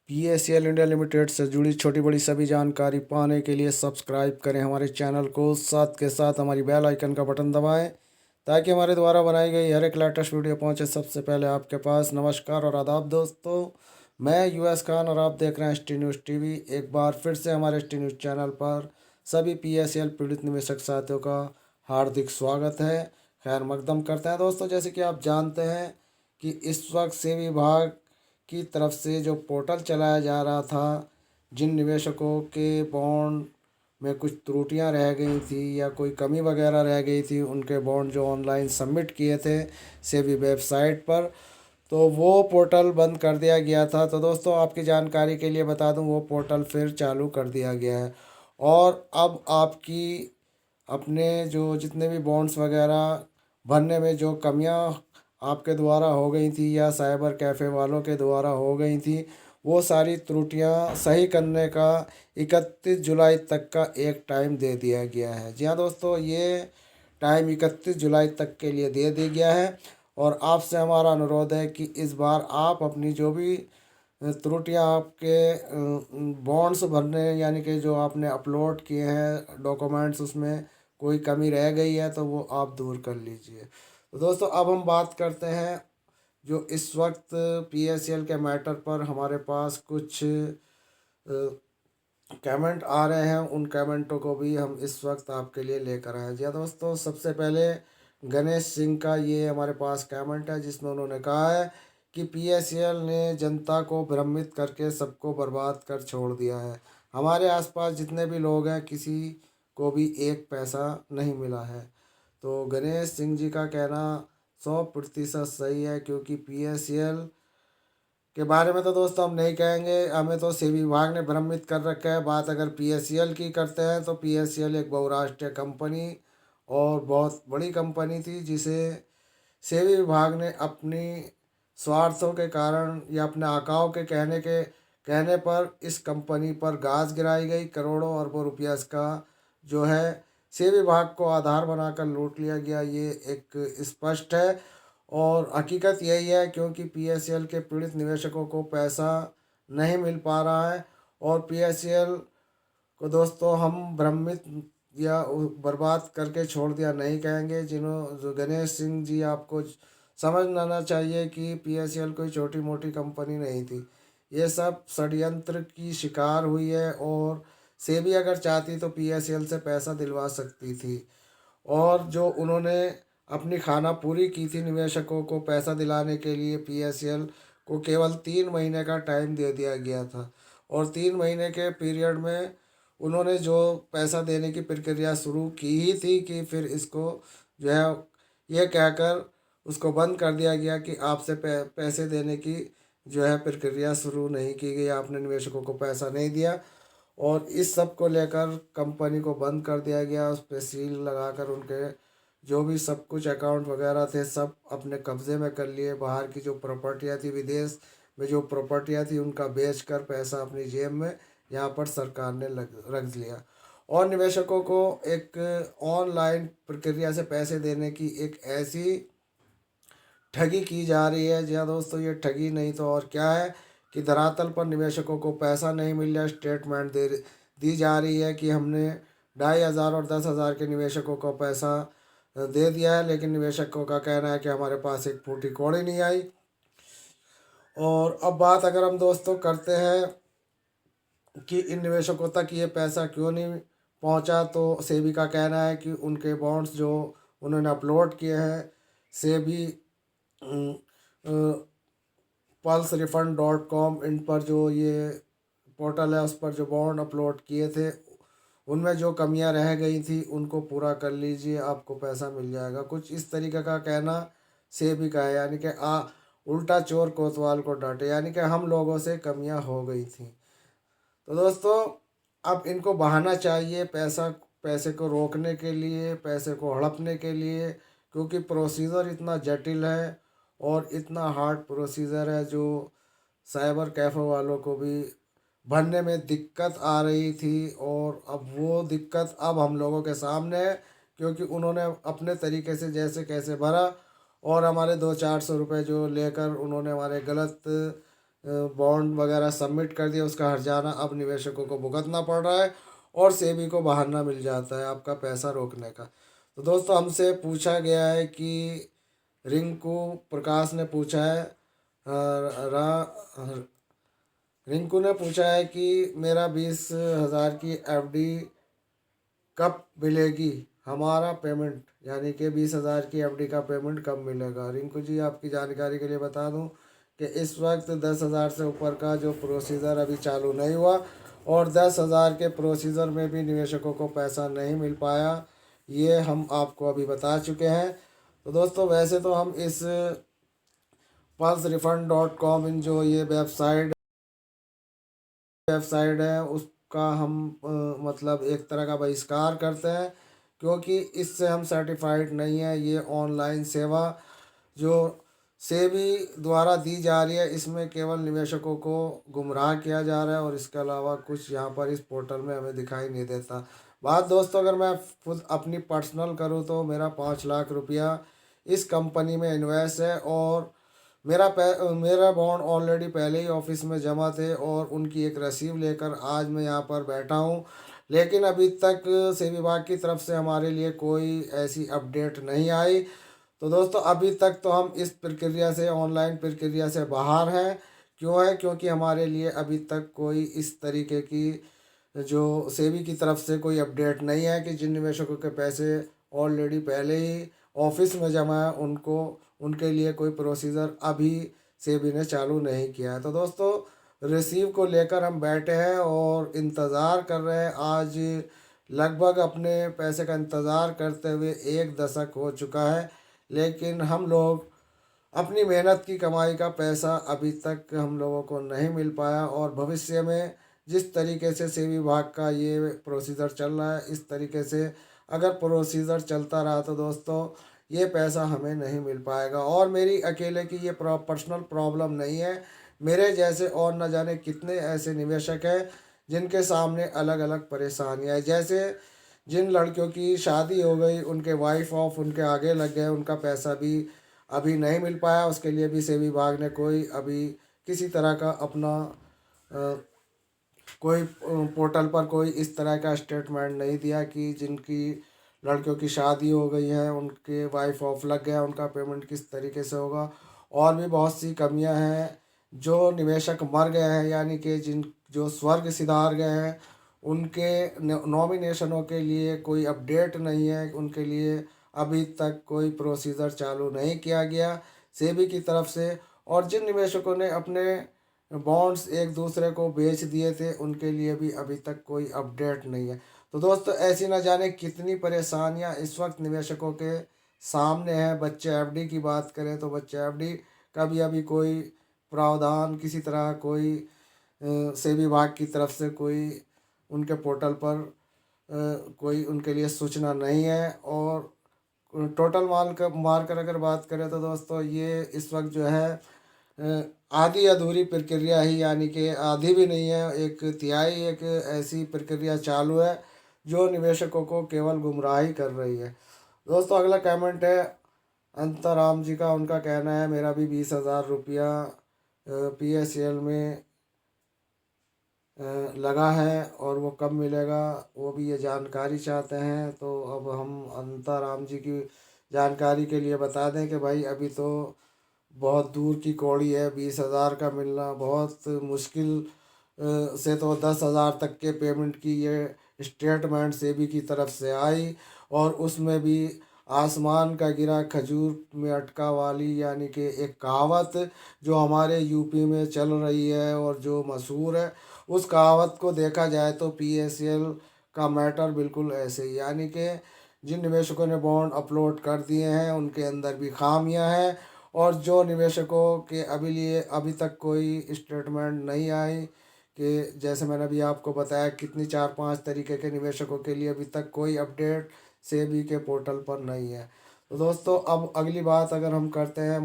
PACL India limited से जुड़ी छोटी बड़ी सभी जानकारी पाने के लिए सब्सक्राइब करें हमारे चैनल को, साथ के साथ हमारी बेल आइकन का बटन दबाएं ताकि हमारे द्वारा बनाई गई हर एक लेटेस्ट वीडियो पहुंचे सबसे पहले आपके पास। नमस्कार और आदाब दोस्तों, मैं यूएस खान और आप देख रहे हैं ST न्यूज़ टीवी। एक बार फिर से हमारे ST न्यूज़ चैनल पर सभी PACL पीड़ित निवेशक साथियों का हार्दिक स्वागत है। खैर मकदम करते हैं दोस्तों। जैसे कि आप जानते हैं कि इस वक्त सेबी विभाग की तरफ से जो पोर्टल चलाया जा रहा था, जिन निवेशकों के बॉन्ड में कुछ त्रुटियां रह गई थी या कोई कमी वगैरह रह गई थी, उनके बॉन्ड जो ऑनलाइन सबमिट किए थे सेबी वेबसाइट पर, तो वो पोर्टल बंद कर दिया गया था। तो दोस्तों आपकी जानकारी के लिए बता दूं, वो पोर्टल फिर चालू कर दिया गया है और अब आपकी अपने जो जितने भी बॉन्ड्स वगैरह भरने में जो कमियां आपके द्वारा हो गई थी या साइबर कैफ़े वालों के द्वारा हो गई थी, वो सारी त्रुटियां सही करने का 31 जुलाई तक का एक टाइम दे दिया गया है। जी हाँ दोस्तों, ये टाइम 31 जुलाई तक के लिए दे दिया गया है और आपसे हमारा अनुरोध है कि इस बार आप अपनी जो भी त्रुटियां आपके बॉन्ड्स भरने यानी कि जो आपने अपलोड किए हैं डॉक्यूमेंट्स, उसमें कोई कमी रह गई है तो वो आप दूर कर लीजिए। तो दोस्तों अब हम बात करते हैं जो इस वक्त PACL के मैटर पर हमारे पास कुछ कमेंट आ रहे हैं, उन कमेंटों को भी हम इस वक्त आपके लिए लेकर आए हैं। जी हाँ दोस्तों, सबसे पहले गणेश सिंह का ये हमारे पास कमेंट है जिसमें उन्होंने कहा है कि PACL ने जनता को भ्रमित करके सबको बर्बाद कर छोड़ दिया है। हमारे आसपास जितने भी लोग हैं किसी को भी एक पैसा नहीं मिला है। तो गणेश सिंह जी का कहना 100% सही है, क्योंकि PACL के बारे में तो दोस्तों हम नहीं कहेंगे, हमें तो सेबी विभाग ने भ्रमित कर रखा है। बात अगर PACL की करते हैं तो PACL एक बहुराष्ट्रीय कंपनी और बहुत बड़ी कंपनी थी, जिसे सेबी विभाग ने अपनी स्वार्थों के कारण या अपने आकाओं के कहने पर इस कंपनी पर गाज गिराई गई। करोड़ों अरबों रुपया इसका जो है सेबी विभाग को आधार बनाकर लूट लिया गया, ये एक स्पष्ट है और हकीकत यही है, क्योंकि PACL के पीड़ित निवेशकों को पैसा नहीं मिल पा रहा है। और PACL को दोस्तों हम भ्रमित या बर्बाद करके छोड़ दिया नहीं कहेंगे। जो गणेश सिंह जी, आपको समझना चाहिए कि PACL कोई छोटी मोटी कंपनी नहीं थी, ये सब षड्यंत्र की शिकार हुई है और सेबी अगर चाहती तो PACL से पैसा दिलवा सकती थी। और जो उन्होंने अपनी खाना पूरी की थी निवेशकों को पैसा दिलाने के लिए, PACL को केवल 3 महीने का टाइम दे दिया गया था और 3 महीने के पीरियड में उन्होंने जो पैसा देने की प्रक्रिया शुरू की ही थी कि फिर इसको जो है ये कहकर उसको बंद कर दिया गया कि आपसे पैसे देने की जो है प्रक्रिया शुरू नहीं की गई, आपने निवेशकों को पैसा नहीं दिया और इस सब को लेकर कंपनी को बंद कर दिया गया। उस पर सील लगाकर उनके जो भी सब कुछ अकाउंट वगैरह थे सब अपने कब्जे में कर लिए। बाहर की जो प्रॉपर्टियाँ थी, विदेश में जो प्रॉपर्टियाँ थी, उनका बेच कर पैसा अपनी जेब में यहाँ पर सरकार ने रख लिया और निवेशकों को एक ऑनलाइन प्रक्रिया से पैसे देने की एक ऐसी ठगी की जा रही है। जी हाँ दोस्तों, ये ठगी नहीं तो और क्या है कि धरातल पर निवेशकों को पैसा नहीं मिल रहा। स्टेटमेंट दी जा रही है कि हमने 2,500 और 10,000 के निवेशकों को पैसा दे दिया है, लेकिन निवेशकों का कहना है कि हमारे पास एक फूटी कौड़ी नहीं आई। और अब बात अगर हम दोस्तों करते हैं कि इन निवेशकों तक ये पैसा क्यों नहीं पहुंचा, तो सेबी का कहना है कि उनके बॉन्ड्स जो उन्होंने अपलोड किए हैं सेबी pulsrefund.com, इन पर जो ये पोर्टल है उस पर जो बॉन्ड अपलोड किए थे उनमें जो कमियां रह गई थी उनको पूरा कर लीजिए, आपको पैसा मिल जाएगा। कुछ इस तरीके का कहना सेबी का है, यानी कि उल्टा चोर कोतवाल को डांटे, यानी कि हम लोगों से कमियां हो गई थी। तो दोस्तों अब इनको बहाना चाहिए पैसे को रोकने के लिए, पैसे को हड़पने के लिए, क्योंकि प्रोसीजर इतना जटिल है और इतना हार्ड प्रोसीजर है जो साइबर कैफ़े वालों को भी भरने में दिक्कत आ रही थी। और अब वो दिक्कत अब हम लोगों के सामने है, क्योंकि उन्होंने अपने तरीके से जैसे कैसे भरा और हमारे 200-400 रुपये जो लेकर उन्होंने हमारे गलत बॉन्ड वगैरह सबमिट कर दिया, उसका हर्जाना अब निवेशकों को भुगतना पड़ रहा है और सेबी को बहाना मिल जाता है आपका पैसा रोकने का। तो दोस्तों हमसे पूछा गया है कि रिंकू प्रकाश ने पूछा है, रिंकू ने पूछा है कि मेरा 20,000 की एफडी कब मिलेगी, हमारा पेमेंट यानी कि 20,000 की एफडी का पेमेंट कब मिलेगा। रिंकू जी आपकी जानकारी के लिए बता दूं कि इस वक्त 10,000 से ऊपर का जो प्रोसीजर अभी चालू नहीं हुआ और 10,000 के प्रोसीजर में भी निवेशकों को पैसा नहीं मिल पाया, ये हम आपको अभी बता चुके हैं। तो दोस्तों वैसे तो हम इस pulserefund.com इन जो ये वेबसाइट है उसका हम मतलब एक तरह का बहिष्कार करते हैं, क्योंकि इससे हम सर्टिफाइड नहीं है। ये ऑनलाइन सेवा जो सेबी द्वारा दी जा रही है, इसमें केवल निवेशकों को गुमराह किया जा रहा है और इसके अलावा कुछ यहाँ पर इस पोर्टल में हमें दिखाई नहीं देता। बात दोस्तों अगर मैं खुद अपनी पर्सनल करूँ तो मेरा 5 लाख रुपया इस कंपनी में इन्वेस्ट है और मेरा बॉन्ड ऑलरेडी पहले ही ऑफिस में जमा थे और उनकी एक रसीद लेकर आज मैं यहाँ पर बैठा हूँ। लेकिन अभी तक सेबी विभाग की तरफ से हमारे लिए कोई ऐसी अपडेट नहीं आई। तो दोस्तों अभी तक तो हम इस प्रक्रिया से, ऑनलाइन प्रक्रिया से बाहर हैं। क्यों है? क्योंकि हमारे लिए अभी तक कोई इस तरीके की जो सेबी की तरफ से कोई अपडेट नहीं है कि जिन निवेशकों के पैसे ऑलरेडी पहले ही ऑफिस में जमा है उनको, उनके लिए कोई प्रोसीजर अभी सेबी ने चालू नहीं किया है। तो दोस्तों रिसीव को लेकर हम बैठे हैं और इंतज़ार कर रहे हैं। आज लगभग अपने पैसे का इंतज़ार करते हुए 1 दशक हो चुका है, लेकिन हम लोग अपनी मेहनत की कमाई का पैसा अभी तक हम लोगों को नहीं मिल पाया और भविष्य में जिस तरीके से सेबी विभाग का ये प्रोसीजर चल रहा है, इस तरीके से अगर प्रोसीजर चलता रहा तो दोस्तों ये पैसा हमें नहीं मिल पाएगा। और मेरी अकेले की ये पर्सनल प्रॉब्लम नहीं है, मेरे जैसे और न जाने कितने ऐसे निवेशक हैं जिनके सामने अलग अलग परेशानियाँ हैं। जैसे जिन लड़कियों की शादी हो गई, उनके वाइफ ऑफ उनके आगे लग गए, उनका पैसा भी अभी नहीं मिल पाया, उसके लिए भी सेबी विभाग ने कोई अभी किसी तरह का अपना कोई पोर्टल पर कोई इस तरह का स्टेटमेंट नहीं दिया कि जिनकी लड़कियों की शादी हो गई है, उनके वाइफ ऑफ लग गया, उनका पेमेंट किस तरीके से होगा। और भी बहुत सी कमियां हैं। जो निवेशक मर गए हैं यानी कि जिन जो स्वर्ग सिधार गए हैं, उनके नॉमिनेशनों के लिए कोई अपडेट नहीं है, उनके लिए अभी तक कोई प्रोसीजर चालू नहीं किया गया सेबी की तरफ से। और जिन निवेशकों ने अपने बॉन्ड्स एक दूसरे को बेच दिए थे, उनके लिए भी अभी तक कोई अपडेट नहीं है। तो दोस्तों ऐसी ना जाने कितनी परेशानियां इस वक्त निवेशकों के सामने हैं। बच्चे एफडी की बात करें तो बच्चे एफडी का भी अभी कोई प्रावधान, किसी तरह कोई सेबी विभाग की तरफ से कोई उनके पोर्टल पर कोई उनके लिए सूचना नहीं है। और टोटल मार कर अगर बात करें तो दोस्तों ये इस वक्त जो है आधी अधूरी प्रक्रिया ही, यानी कि आधी भी नहीं है, एक तिहाई एक ऐसी प्रक्रिया चालू है जो निवेशकों को केवल गुमराही कर रही है। दोस्तों अगला कमेंट है अंतराम जी का। उनका कहना है मेरा भी 20,000 रुपया PSL में लगा है और वो कब मिलेगा वो भी ये जानकारी चाहते हैं। तो अब हम अंतराम जी की जानकारी के लिए बता दें कि भाई अभी तो बहुत दूर की कौड़ी है, 20,000 का मिलना बहुत मुश्किल से तो 10,000 तक के पेमेंट की ये स्टेटमेंट सेबी की तरफ से आई और उसमें भी आसमान का गिरा खजूर में अटका वाली, यानी कि एक कहावत जो हमारे यूपी में चल रही है और जो मशहूर है, उस कहावत को देखा जाए तो PSL का मैटर बिल्कुल ऐसे ही, यानी कि जिन निवेशकों ने बॉन्ड अपलोड कर दिए हैं उनके अंदर भी खामियां हैं और जो निवेशकों के अभी तक कोई स्टेटमेंट नहीं आई कि जैसे मैंने अभी आपको बताया कितनी 4-5 तरीके के निवेशकों के लिए अभी तक कोई अपडेट सेबी के पोर्टल पर नहीं है। तो दोस्तों अब अगली बात अगर हम करते हैं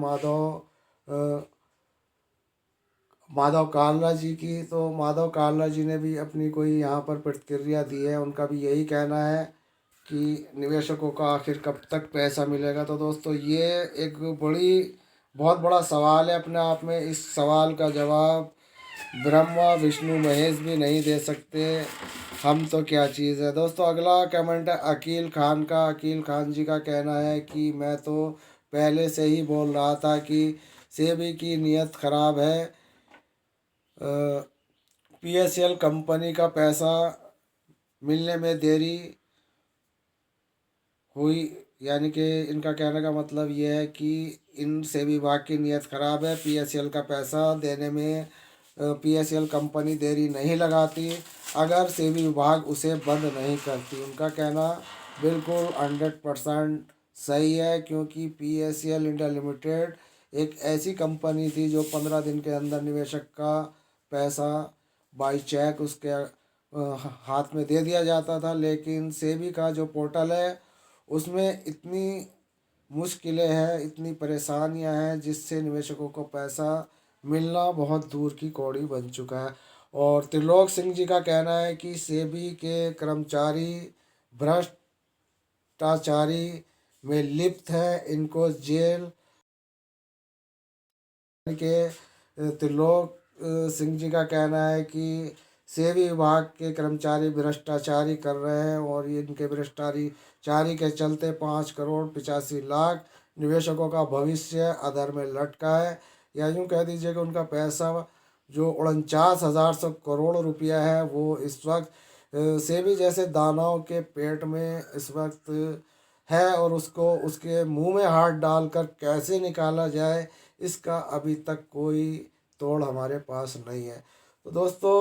माधव कालरा जी की, तो माधव कालरा जी ने भी अपनी कोई यहाँ पर प्रतिक्रिया दी है। उनका भी यही कहना है कि निवेशकों का आखिर कब तक पैसा मिलेगा। तो दोस्तों ये एक बड़ी बहुत बड़ा सवाल है अपने आप में। इस सवाल का जवाब ब्रह्मा विष्णु महेश भी नहीं दे सकते, हम तो क्या चीज़ है। दोस्तों अगला कमेंट है अकील खान का। अकील खान जी का कहना है कि मैं तो पहले से ही बोल रहा था कि सेबी की नीयत खराब है। पीएसएल कंपनी का पैसा मिलने में देरी हुई, यानी कि इनका कहने का मतलब ये है कि इन सेबी विभाग की नीयत खराब है, पीएसएल का पैसा देने में पीएसएल कंपनी देरी नहीं लगाती अगर सेबी विभाग उसे बंद नहीं करती। उनका कहना बिल्कुल 100% सही है, क्योंकि पीएसएल इंडिया लिमिटेड एक ऐसी कंपनी थी जो 15 दिन के अंदर निवेशक का पैसा बाई चेक उसके हाथ में दे दिया जाता था। लेकिन सेबी का जो पोर्टल है उसमें इतनी मुश्किलें हैं, इतनी परेशानियां हैं, जिससे निवेशकों को पैसा मिलना बहुत दूर की कौड़ी बन चुका है। और त्रिलोक सिंह जी का कहना है कि सेबी के कर्मचारी भ्रष्टाचारी में लिप्त हैं, इनको जेल के। त्रिलोक सिंह जी का कहना है कि सेबी विभाग के कर्मचारी भ्रष्टाचारी कर रहे हैं और ये इनके भ्रष्टाचारी के चलते 5 करोड़ 85 लाख निवेशकों का भविष्य अधर में लटका है। या यूँ कह दीजिए कि उनका पैसा जो 49,000 करोड़ रुपया है वो इस वक्त सेबी जैसे दानव के पेट में इस वक्त है, और उसको उसके मुंह में हाथ डालकर कैसे निकाला जाए इसका अभी तक कोई तोड़ हमारे पास नहीं है। तो दोस्तों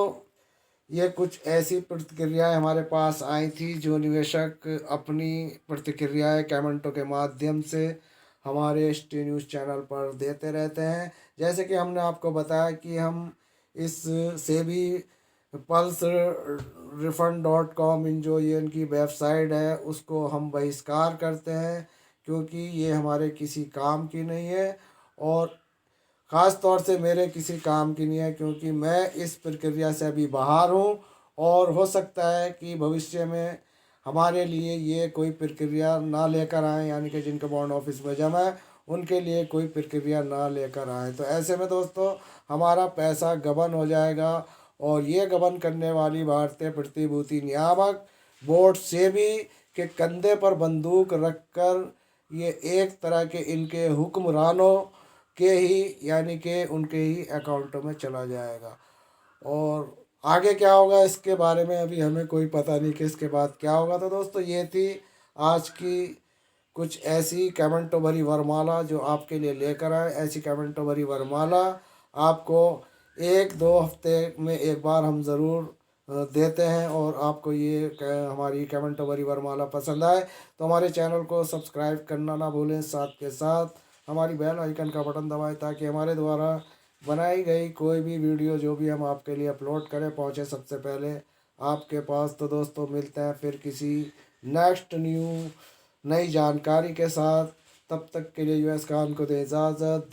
ये कुछ ऐसी प्रतिक्रियाएं हमारे पास आई थी जो निवेशक अपनी प्रतिक्रियाएं कमेंटों के माध्यम से हमारे एस टी न्यूज़ चैनल पर देते रहते हैं। जैसे कि हमने आपको बताया कि हम इस सेबी पल्स refund.com इन जो ये इनकी वेबसाइट है उसको हम बहिष्कार करते हैं, क्योंकि ये हमारे किसी काम की नहीं है और ख़ास तौर से मेरे किसी काम की नहीं है, क्योंकि मैं इस प्रक्रिया से अभी बाहर हूँ। और हो सकता है कि भविष्य में हमारे लिए ये कोई प्रक्रिया ना लेकर आए, यानी कि जिनके बॉन्ड ऑफिस में जमा है उनके लिए कोई प्रक्रिया ना लेकर आए। तो ऐसे में दोस्तों हमारा पैसा गबन हो जाएगा, और ये गबन करने वाली भारतीय प्रतिभूति नियामक बोर्ड सेबी के कंधे पर बंदूक रखकर ये एक तरह के इनके हुक्मरानों के ही, यानी कि उनके ही अकाउंटों में चला जाएगा। और आगे क्या होगा इसके बारे में अभी हमें कोई पता नहीं कि इसके बाद क्या होगा। तो दोस्तों ये थी आज की कुछ ऐसी कमेंटो भरी वरमाला जो आपके लिए लेकर आए। ऐसी कमेंटो भरी वरमाला आपको 1-2 हफ्ते में एक बार हम ज़रूर देते हैं। और आपको ये हमारी कमेंटो भरी वरमाला पसंद आए तो हमारे चैनल को सब्सक्राइब करना ना भूलें, साथ के साथ हमारी बेल आइकन का बटन दबाएं ताकि हमारे द्वारा बनाई गई कोई भी वीडियो जो भी हम आपके लिए अपलोड करें पहुंचे सबसे पहले आपके पास। तो दोस्तों मिलते हैं फिर किसी नेक्स्ट नई जानकारी के साथ। तब तक के लिए यूएस खान को दे इजाज़त।